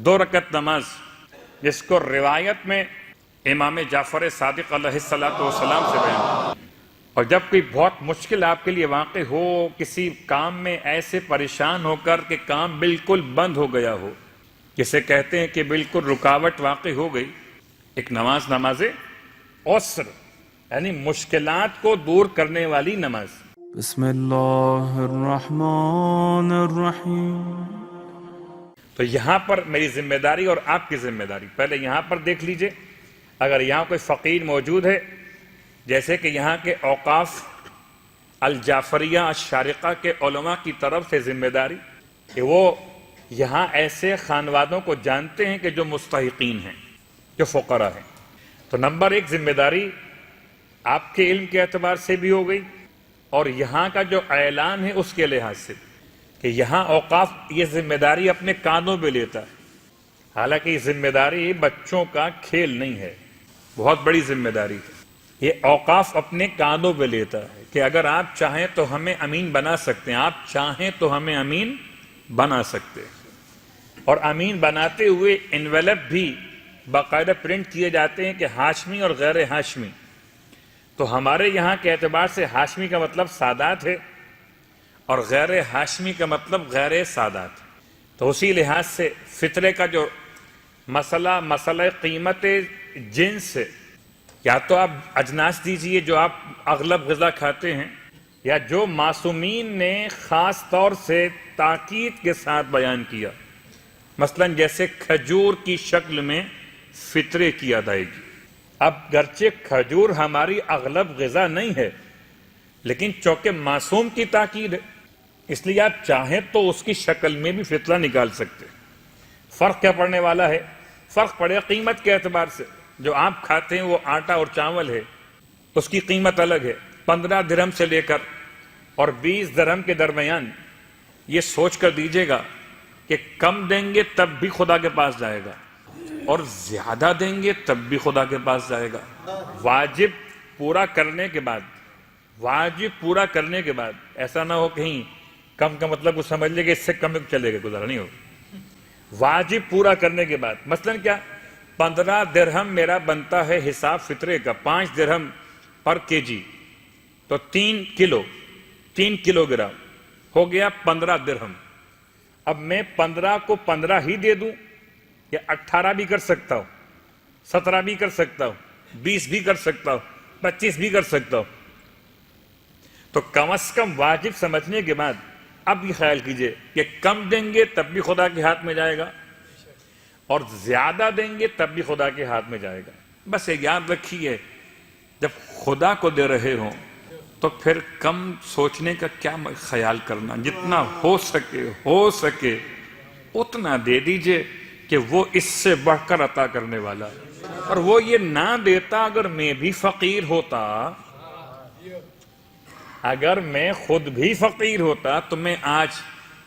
2 رکعت نماز، جس کو روایت میں امام جعفر صادق علیہ السلام سے بیان، اور جب کوئی بہت مشکل آپ کے لیے واقع ہو، کسی کام میں ایسے پریشان ہو کر کہ کام بالکل بند ہو گیا ہو، جسے کہتے ہیں کہ بالکل رکاوٹ واقع ہو گئی، ایک نماز عسر، یعنی مشکلات کو دور کرنے والی نماز۔ بسم اللہ الرحمن الرحیم۔ تو یہاں پر میری ذمہ داری اور آپ کی ذمہ داری، پہلے یہاں پر دیکھ لیجئے، اگر یہاں کوئی فقیر موجود ہے، جیسے کہ یہاں کے اوقاف الجعفریہ الشارقہ کے علماء کی طرف سے ذمہ داری کہ وہ یہاں ایسے خانوادوں کو جانتے ہیں کہ جو مستحقین ہیں، جو فقراء ہیں، تو نمبر 1 ذمہ داری آپ کے علم کے اعتبار سے بھی ہو گئی، اور یہاں کا جو اعلان ہے اس کے لحاظ سے کہ یہاں اوقاف یہ ذمہ داری اپنے کاندھوں پہ لیتا ہے، حالانکہ یہ ذمہ داری بچوں کا کھیل نہیں ہے، بہت بڑی ذمہ داری ہے۔ یہ اوقاف اپنے کاندھوں پہ لیتا ہے کہ اگر آپ چاہیں تو ہمیں امین بنا سکتے ہیں، آپ چاہیں تو ہمیں امین بنا سکتے ہیں، اور امین بناتے ہوئے انویلپ بھی باقاعدہ پرنٹ کیے جاتے ہیں کہ ہاشمی اور غیر ہاشمی۔ تو ہمارے یہاں کے اعتبار سے ہاشمی کا مطلب سادات ہے، اور غیر ہاشمی کا مطلب غیر سادات۔ تو اسی لحاظ سے فطرے کا جو مسئلہ قیمت جنس ہے، یا تو آپ اجناس دیجئے جو آپ اغلب غذا کھاتے ہیں، یا جو معصومین نے خاص طور سے تاکید کے ساتھ بیان کیا، مثلا جیسے کھجور کی شکل میں فطرے کی ادائیگی۔ اب گرچہ کھجور ہماری اغلب غذا نہیں ہے، لیکن چونکہ معصوم کی تاکید ہے، اس لیے آپ چاہیں تو اس کی شکل میں بھی فطرہ نکال سکتے۔ فرق کیا پڑنے والا ہے؟ فرق پڑے قیمت کے اعتبار سے۔ جو آپ کھاتے ہیں وہ آٹا اور چاول ہے، اس کی قیمت الگ ہے، 15 درہم سے لے کر اور 20 درہم کے درمیان۔ یہ سوچ کر دیجئے گا کہ کم دیں گے تب بھی خدا کے پاس جائے گا، اور زیادہ دیں گے تب بھی خدا کے پاس جائے گا۔ واجب پورا کرنے کے بعد ایسا نہ ہو کہیں کم کا مطلب کو سمجھ لے کہ اس سے کم چلے گا، گزارا نہیں ہوگا۔ واجب پورا کرنے کے بعد، مثلا کیا 15 درہم میرا بنتا ہے حساب فطرے کا، 5 درہم پر kg، تو 3 کلو گرام ہو گیا 15 درہم۔ اب میں 15 کو 15 ہی دے دوں، یا 18 بھی کر سکتا ہوں، 17 بھی کر سکتا ہوں، 20 بھی کر سکتا ہوں، 25 بھی کر سکتا ہوں۔ تو کم از کم واجب سمجھنے کے بعد اب یہ خیال کیجئے کہ کم دیں گے تب بھی خدا کے ہاتھ میں جائے گا، اور زیادہ دیں گے تب بھی خدا کے ہاتھ میں جائے گا۔ بس یہ یاد رکھیے، جب خدا کو دے رہے ہوں تو پھر کم سوچنے کا کیا خیال کرنا، جتنا ہو سکے اتنا دے دیجئے کہ وہ اس سے بڑھ کر عطا کرنے والا ہے۔ اور وہ یہ نہ دیتا، اگر میں بھی فقیر ہوتا، اگر میں خود بھی فقیر ہوتا تو میں آج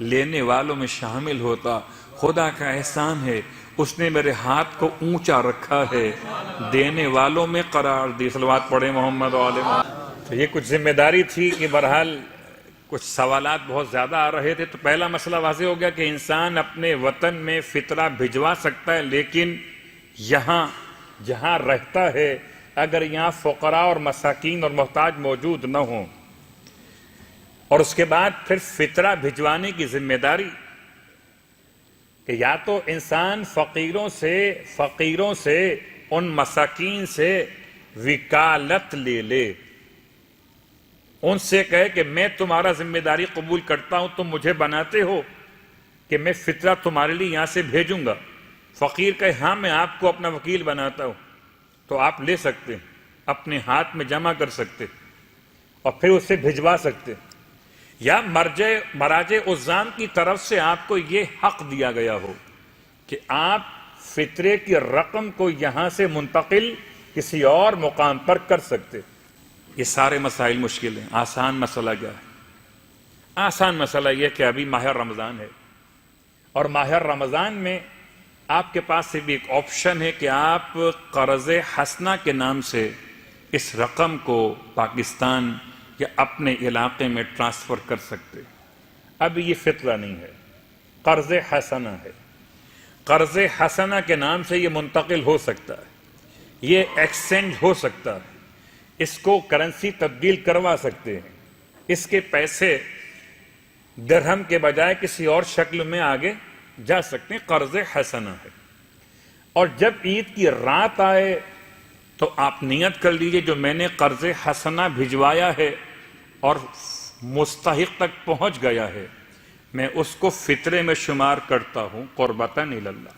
لینے والوں میں شامل ہوتا۔ خدا کا احسان ہے، اس نے میرے ہاتھ کو اونچا رکھا ہے، دینے والوں میں قرار دی۔ صلوات پڑھیں محمد و آل محمد۔ تو یہ کچھ ذمہ داری تھی کہ بہرحال کچھ سوالات بہت زیادہ آ رہے تھے، تو پہلا مسئلہ واضح ہو گیا کہ انسان اپنے وطن میں فطرہ بھجوا سکتا ہے، لیکن یہاں جہاں رہتا ہے اگر یہاں فقراء اور مساکین اور محتاج موجود نہ ہوں، اور اس کے بعد پھر فطرہ بھجوانے کی ذمہ داری کہ یا تو انسان فقیروں سے ان مساکین سے وکالت لے لے، ان سے کہے کہ میں تمہارا ذمہ داری قبول کرتا ہوں، تم مجھے بناتے ہو کہ میں فطرہ تمہارے لیے یہاں سے بھیجوں گا۔ فقیر کہے ہاں میں آپ کو اپنا وکیل بناتا ہوں، تو آپ لے سکتے ہیں، اپنے ہاتھ میں جمع کر سکتے اور پھر اسے بھجوا سکتے۔ یا مراجع عظام کی طرف سے آپ کو یہ حق دیا گیا ہو کہ آپ فطرے کی رقم کو یہاں سے منتقل کسی اور مقام پر کر سکتے۔ یہ سارے مسائل مشکل ہیں۔ آسان مسئلہ کیا ہے؟ آسان مسئلہ یہ کہ ابھی ماہ رمضان ہے، اور ماہ رمضان میں آپ کے پاس سے بھی ایک آپشن ہے کہ آپ قرض حسنہ کے نام سے اس رقم کو پاکستان یا اپنے علاقے میں ٹرانسفر کر سکتے۔ اب یہ فطرہ نہیں ہے، قرض حسنہ ہے۔ قرض حسنہ کے نام سے یہ منتقل ہو سکتا ہے، یہ ایکسچینج ہو سکتا ہے، اس کو کرنسی تبدیل کروا سکتے ہیں، اس کے پیسے درہم کے بجائے کسی اور شکل میں آگے جا سکتے ہیں، قرض حسنہ ہے۔ اور جب عید کی رات آئے تو آپ نیت کر لیجئے جو میں نے قرض حسنہ بھجوایا ہے اور مستحق تک پہنچ گیا ہے، میں اس کو فطرے میں شمار کرتا ہوں قربتاً الی اللہ۔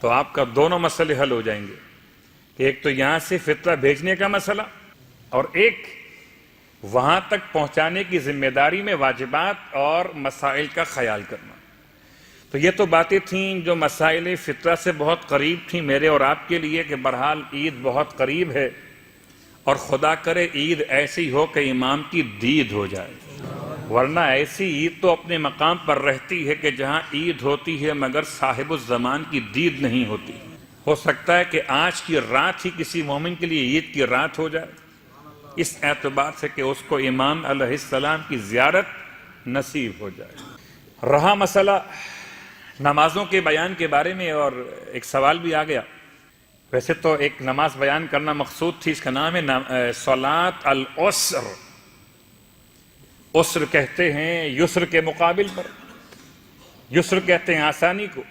تو آپ کا دونوں مسئلے حل ہو جائیں گے، ایک تو یہاں سے فطرہ بھیجنے کا مسئلہ، اور ایک وہاں تک پہنچانے کی ذمہ داری میں واجبات اور مسائل کا خیال کرنا۔ تو یہ تو باتیں تھیں جو مسائل فطرہ سے بہت قریب تھیں میرے اور آپ کے لیے، کہ بہرحال عید بہت قریب ہے، اور خدا کرے عید ایسی ہو کہ امام کی دید ہو جائے، ورنہ ایسی عید تو اپنے مقام پر رہتی ہے کہ جہاں عید ہوتی ہے مگر صاحب الزمان کی دید نہیں ہوتی۔ ہو سکتا ہے کہ آج کی رات ہی کسی مومن کے لیے عید کی رات ہو جائے، اس اعتبار سے کہ اس کو امام علیہ السلام کی زیارت نصیب ہو جائے۔ رہا مسئلہ نمازوں کے بیان کے بارے میں، اور ایک سوال بھی آ گیا۔ ویسے تو ایک نماز بیان کرنا مقصود تھی، اس کا نام ہے صلاۃ العسر۔ عسر کہتے ہیں یسر کے مقابل پر، یسر کہتے ہیں آسانی کو،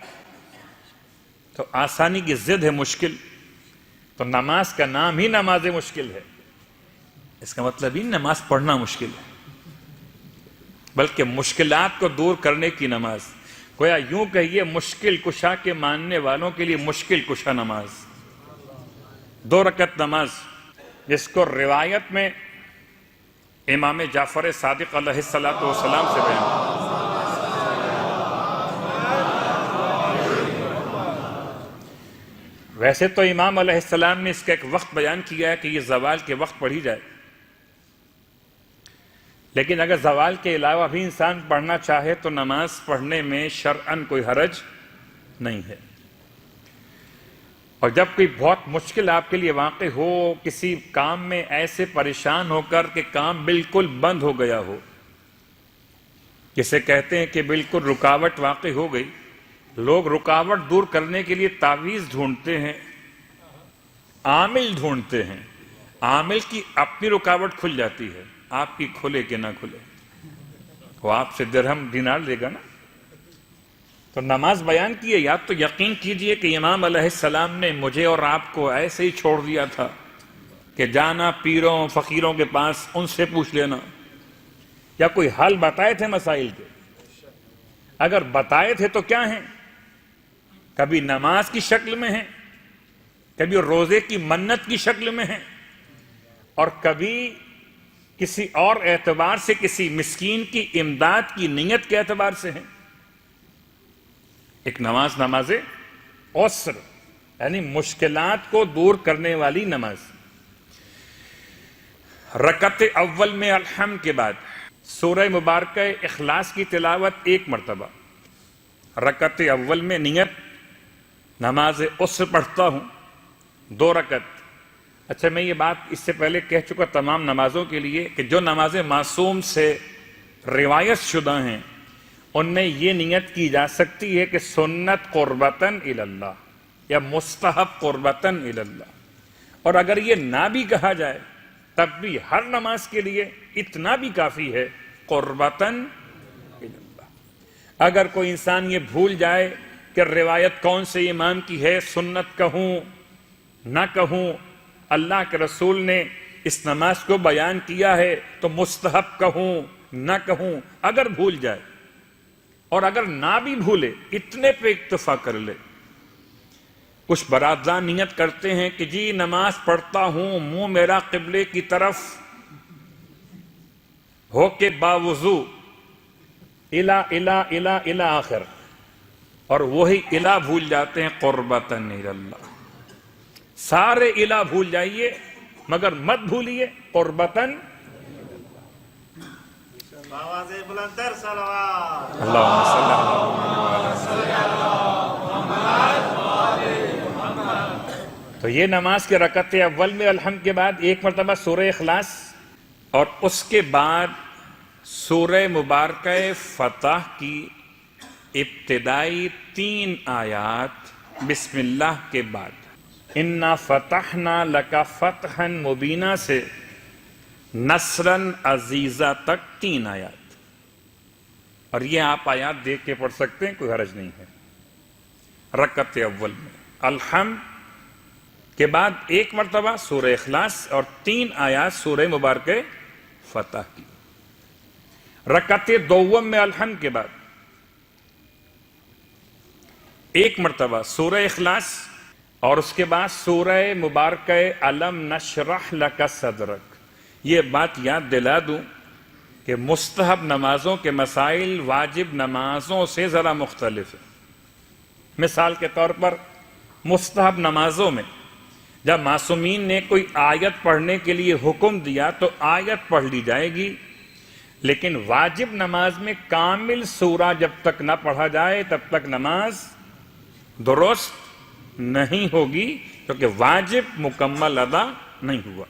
تو آسانی کی ضد ہے مشکل، تو نماز کا نام ہی نماز مشکل ہے، اس کا مطلب ہی نماز پڑھنا مشکل ہے، بلکہ مشکلات کو دور کرنے کی نماز، گویا یوں کہیے مشکل کشا کے ماننے والوں کے لیے مشکل کشا نماز، 2 رکعت نماز، جس کو روایت میں امام جعفر صادق علیہ السلام سے بیان۔ ویسے تو امام علیہ السلام نے اس کا ایک وقت بیان کیا ہے کہ یہ زوال کے وقت پڑھی جائے، لیکن اگر زوال کے علاوہ بھی انسان پڑھنا چاہے تو نماز پڑھنے میں شرعاً کوئی حرج نہیں ہے۔ اور جب کوئی بہت مشکل آپ کے لیے واقع ہو، کسی کام میں ایسے پریشان ہو کر کہ کام بالکل بند ہو گیا ہو، جسے کہتے ہیں کہ بالکل رکاوٹ واقع ہو گئی، لوگ رکاوٹ دور کرنے کے لیے تعویذ ڈھونڈتے ہیں، عامل ڈھونڈتے ہیں، عامل کی اپنی رکاوٹ کھل جاتی ہے، آپ کی کھلے کہ نہ کھلے، وہ آپ سے درہم دینار لے گا نا۔ تو نماز بیان کیے، یا تو یقین کیجئے کہ امام علیہ السلام نے مجھے اور آپ کو ایسے ہی چھوڑ دیا تھا کہ جانا پیروں فقیروں کے پاس، ان سے پوچھ لینا، یا کوئی حل بتائے تھے مسائل کے؟ اگر بتائے تھے تو کیا ہیں؟ کبھی نماز کی شکل میں ہیں، کبھی روزے کی منت کی شکل میں ہیں، اور کبھی کسی اور اعتبار سے کسی مسکین کی امداد کی نیت کے اعتبار سے ہیں۔ ایک نماز عسر، یعنی مشکلات کو دور کرنے والی نماز۔ رکعت اول میں الحمد کے بعد سورہ مبارکہ اخلاص کی تلاوت 1 مرتبہ، رکعت اول میں نیت نماز عسر پڑھتا ہوں 2 رکعت۔ اچھا، میں یہ بات اس سے پہلے کہہ چکا تمام نمازوں کے لیے کہ جو نمازیں معصوم سے روایت شدہ ہیں ان میں یہ نیت کی جا سکتی ہے کہ سنت قربتاً الی اللہ یا مستحب قربتاً الی اللہ، اور اگر یہ نہ بھی کہا جائے تب بھی ہر نماز کے لیے اتنا بھی کافی ہے قربتاً الی اللہ۔ اگر کوئی انسان یہ بھول جائے کہ روایت کون سے امام کی ہے، سنت کہوں نہ کہوں، اللہ کے رسول نے اس نماز کو بیان کیا ہے تو مستحب کہوں نہ کہوں، اگر بھول جائے اور اگر نہ بھی بھولے اتنے پہ اکتفا کر لے۔ کچھ برادران نیت کرتے ہیں کہ جی نماز پڑھتا ہوں، منہ میرا قبلے کی طرف ہو کے باوضو الا الا الا الا آخر، اور وہی الا بھول جاتے ہیں قربتاً الی اللہ۔ سارے الا بھول جائیے مگر مت بھولیے قربتاً۔ اللہم صلی تو یہ نماز کے رکعت اول میں الحمد کے بعد 1 مرتبہ سورہ اخلاص، اور اس کے بعد سورہ مبارکہ فتح کی ابتدائی 3 آیات بسم اللہ کے بعد انا فتحنا لکا فتحا مبینہ سے نصرن عزیزہ تک 3 آیات، اور یہ آپ آیات دیکھ کے پڑھ سکتے ہیں، کوئی حرج نہیں ہے۔ رکعت اول میں الحمد کے بعد 1 مرتبہ سورہ اخلاص اور 3 آیات سورہ مبارکہ فتح کی۔ رکعت دوم میں الحمد کے بعد 1 مرتبہ سورہ اخلاص اور اس کے بعد سورہ مبارکہ علم نشرح لک صدرک۔ یہ بات یاد دلا دوں کہ مستحب نمازوں کے مسائل واجب نمازوں سے ذرا مختلف ہیں۔ مثال کے طور پر مستحب نمازوں میں جب معصومین نے کوئی آیت پڑھنے کے لیے حکم دیا تو آیت پڑھ لی جائے گی، لیکن واجب نماز میں کامل سورہ جب تک نہ پڑھا جائے تب تک نماز درست نہیں ہوگی، کیونکہ واجب مکمل ادا نہیں ہوا۔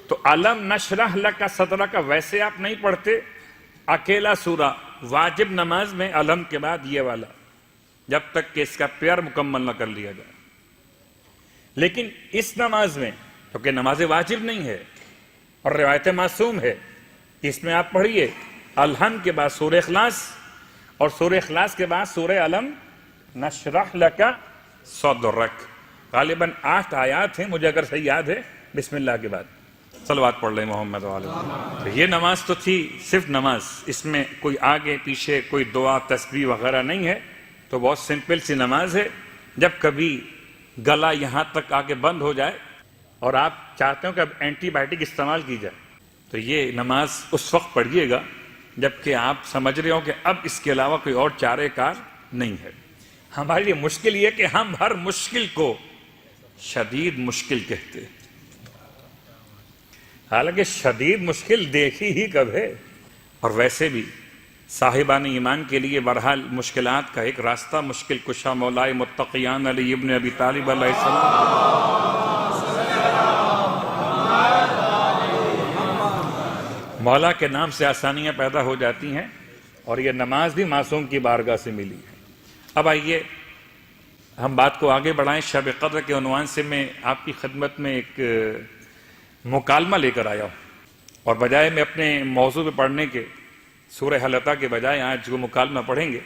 تو علم نشرح لک صدرک ویسے آپ نہیں پڑھتے، اکیلا سورہ واجب نماز میں علم کے بعد یہ والا، جب تک کہ اس کا پیار مکمل نہ کر لیا جائے۔ لیکن اس نماز میں کیونکہ نماز واجب نہیں ہے اور روایت معصوم ہے، اس میں آپ پڑھیے الحمد کے بعد سورہ اخلاص اور سورہ اخلاص کے بعد سورہ علم نشرح لک صدرک۔ غالباً 8 آیات ہیں، مجھے اگر صحیح یاد ہے، بسم اللہ کے بعد صلوات پڑھ لیں محمد علیہ وسلم۔ تو یہ نماز تو تھی صرف نماز، اس میں کوئی آگے پیچھے کوئی دعا تسبیح وغیرہ نہیں ہے، تو بہت سمپل سی نماز ہے۔ جب کبھی گلا یہاں تک آ کے بند ہو جائے اور آپ چاہتے ہو کہ اب اینٹی بائیوٹک استعمال کی جائے تو یہ نماز اس وقت پڑھیے گا جبکہ آپ سمجھ رہے ہو کہ اب اس کے علاوہ کوئی اور چارہ کار نہیں ہے۔ ہمارے لیے مشکل یہ کہ ہم ہر مشکل کو شدید مشکل کہتے ہیں، حالانکہ شدید مشکل دیکھی ہی کب ہے۔ اور ویسے بھی صاحبان ایمان کے لیے بہرحال مشکلات کا ایک راستہ مشکل کشا مولائے متقیان علی ابن ابی طالب علیہ السلام، مولا کے نام سے آسانیاں پیدا ہو جاتی ہیں، اور یہ نماز بھی معصوم کی بارگاہ سے ملی ہے۔ اب آئیے ہم بات کو آگے بڑھائیں۔ شب قدر کے عنوان سے میں آپ کی خدمت میں ایک مکالمہ لے کر آیا ہوں، اور بجائے میں اپنے موضوع پہ پڑھنے کے سورہ حلقہ کے بجائے آج وہ مکالمہ پڑھیں گے،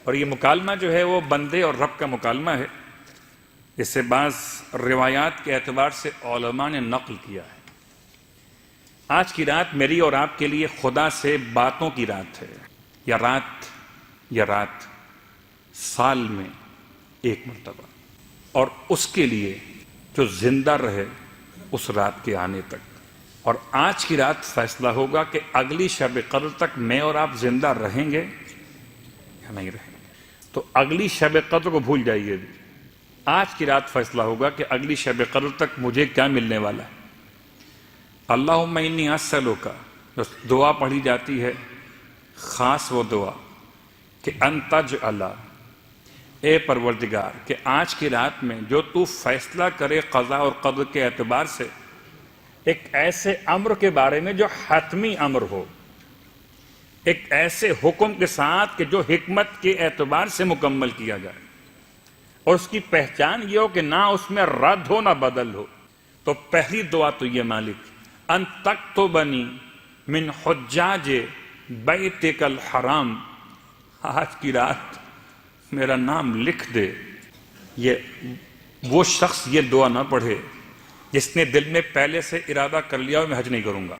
اور یہ مکالمہ جو ہے وہ بندے اور رب کا مکالمہ ہے۔ اس سے بعض روایات کے اعتبار سے علماء نے نقل کیا ہے۔ آج کی رات میری اور آپ کے لیے خدا سے باتوں کی رات ہے، یا رات سال میں 1 مرتبہ، اور اس کے لیے جو زندہ رہے اس رات کے آنے تک، اور آج کی رات فیصلہ ہوگا کہ اگلی شب قدر تک میں اور آپ زندہ رہیں گے یا نہیں رہیں گے۔ تو اگلی شب قدر کو بھول جائیے، آج کی رات فیصلہ ہوگا کہ اگلی شب قدر تک مجھے کیا ملنے والا ہے۔ اللہم انی اسألک، جو دعا پڑھی جاتی ہے خاص وہ دعا کہ انت اجعل، اے پروردگار کہ آج کی رات میں جو تو فیصلہ کرے قضاء اور قدر کے اعتبار سے، ایک ایسے امر کے بارے میں جو حتمی امر ہو، ایک ایسے حکم کے ساتھ کہ جو حکمت کے اعتبار سے مکمل کیا جائے، اور اس کی پہچان یہ ہو کہ نہ اس میں رد ہو نہ بدل ہو۔ تو پہلی دعا تو یہ مالک ان تکتبنی من حجاج بیتک الحرام، آج کی رات میرا نام لکھ دے۔ یہ وہ شخص یہ دعا نہ پڑھے جس نے دل میں پہلے سے ارادہ کر لیا اور میں حج نہیں کروں گا۔